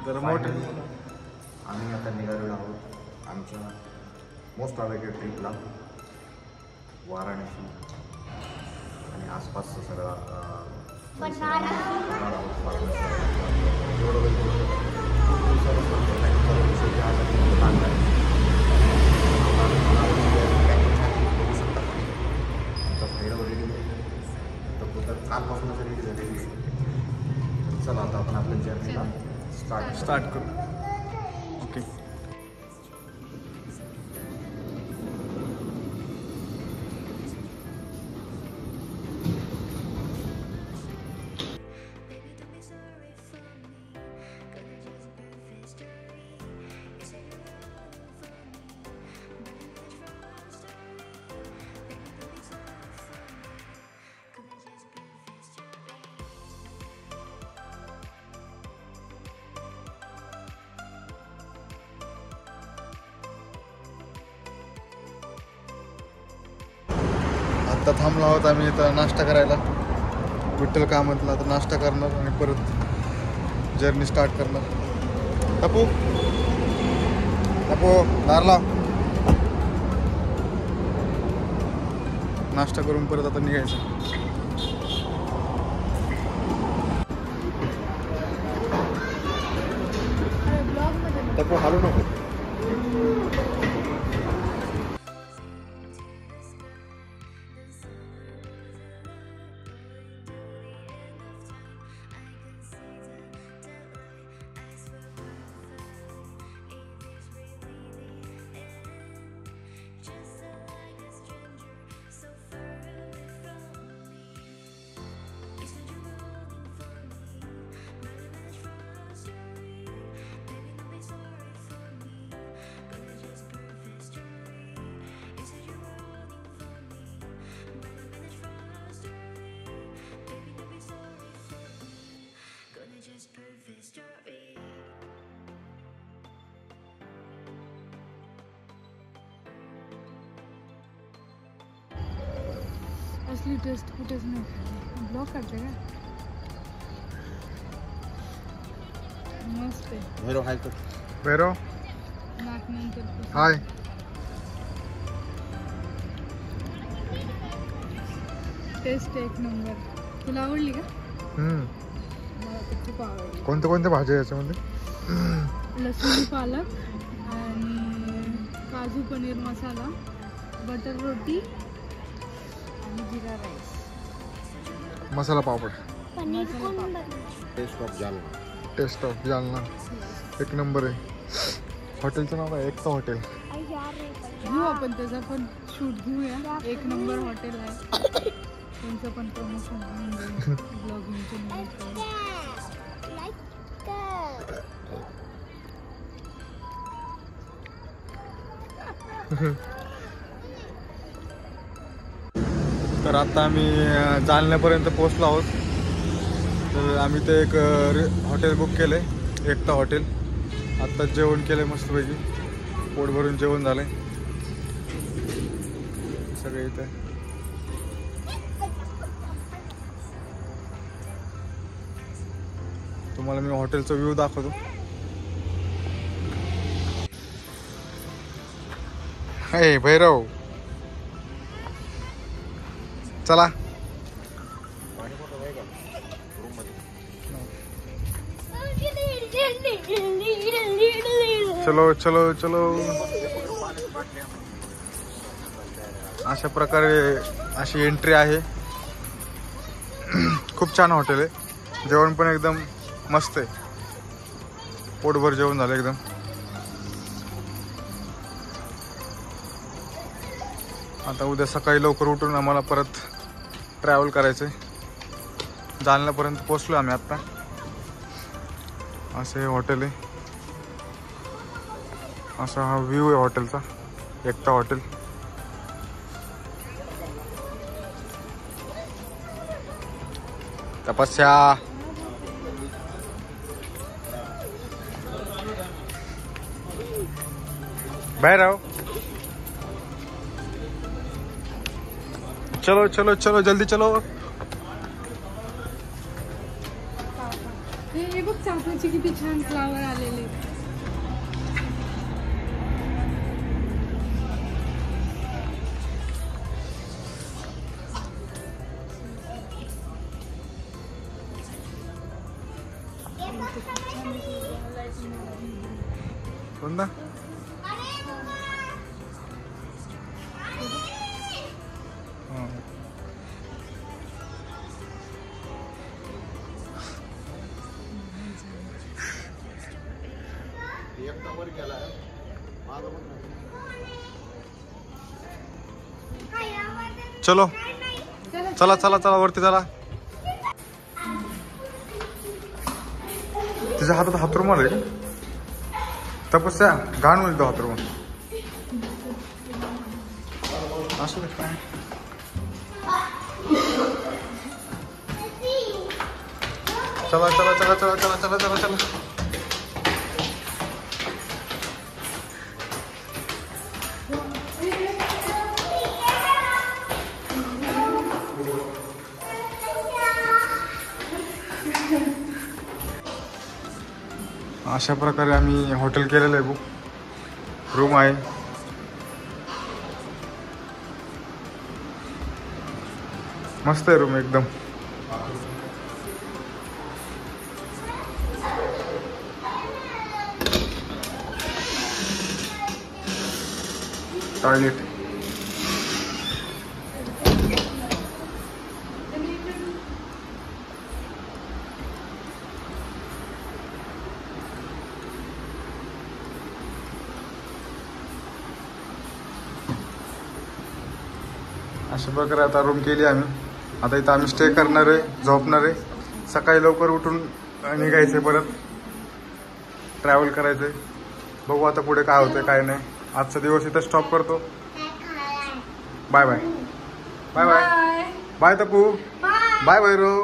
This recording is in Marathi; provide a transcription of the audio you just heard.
जरा मोठे आम्ही आता निघालेलो आहोत आमच्या मोस्ट अवेटेड ट्रिपला वाराणसी आणि आसपासचं सगळं कालपासूनच रेडी झालेली आहे. चला आता आपण आपल्या जर्नीला स्टार्ट करू. ओके. आता थांबलो आहोत आम्ही इथं नाश्ता करायला. विठ्ठल कामतला आता नाश्ता करणार आणि परत जर्नी स्टार्ट करणार. टपू टपू दारला नाश्ता करून परत आता निघायचं. टपू हालू नको. असली टेस्ट कुठेच नाही. ब्लॉग काढते का मस्त आहे. भैरव हाय तो भैरव नाक हाय. टेस्ट एक नंबर. तुला आवडली का? मला तर खूप आवडली. कोणत्या भाज्या याच्यामध्ये? लसूण पालक आणि काजू पनीर मसाला, बटर रोटी आणि जिरा rice, masala papad. Taste of Jalna एक नंबर आहे. हॉटेलचं नाव आहे एकता हॉटेल. घेऊ आपण त्याचा पण शूट घेऊया. एक नंबर हॉटेल आहे. त्यांचं पण प्रमोशन ब्लॉगिंगचं. तर आता आम्ही जालन्यापर्यंत पोहोचलो आहोत. तर आम्ही ते एक हॉटेल बुक केलं आहे एकता हॉटेल. आत्ता जेवण केलं आहे मस्तपैकी. पोट भरून जेवण झालं आहे सगळे इथे. तुम्हाला मी हॉटेलचा व्ह्यू दाखवतो. हे भैरव चला. चलो चलो चलो. अशा प्रकारे अशी एंट्री आहे. खूप छान हॉटेल आहे. जेवण पण एकदम मस्त आहे. पोटभर जेवण झालं एकदम. आता उद्या सकाळी लवकर उठून आम्हाला परत ट्रॅव्हल करायचं आहे. जालन्यापर्यंत पोचलो आम्ही आत्ता. असं हे हॉटेल आहे. असा हा व्ह्यू आहे हॉटेलचा. एकता हॉटेल. तपस्या भैरव चलो चलो चलो जल्दी चलो. हे बघ चाफ्याचे किती छान फ्लावर आलेले. कोणता? चलो चला चला चला वरती चला. तिच्या हातात हातरुमाल आहे. तपस्या घाण होईल तो हातरुमाल. असू दे काय. चला चला चला चला चला चला चला चला. अशा प्रकारे आम्ही हॉटेल केलेलं आहे बुक. रूम आहे. मस्त आहे रूम एकदम. टॉयलेट अशा प्रकारे आता रूम केली आम्ही. आता इथं आम्ही स्टे करणार आहे, झोपणार आहे. सकाळी लवकर उठून निघायचं, परत ट्रॅव्हल करायचं. बघू आता पुढे काय होतं काय नाही. आजचा दिवस इथं स्टॉप करतो. Bye bye bye bye bye Tapu bye Bhairav.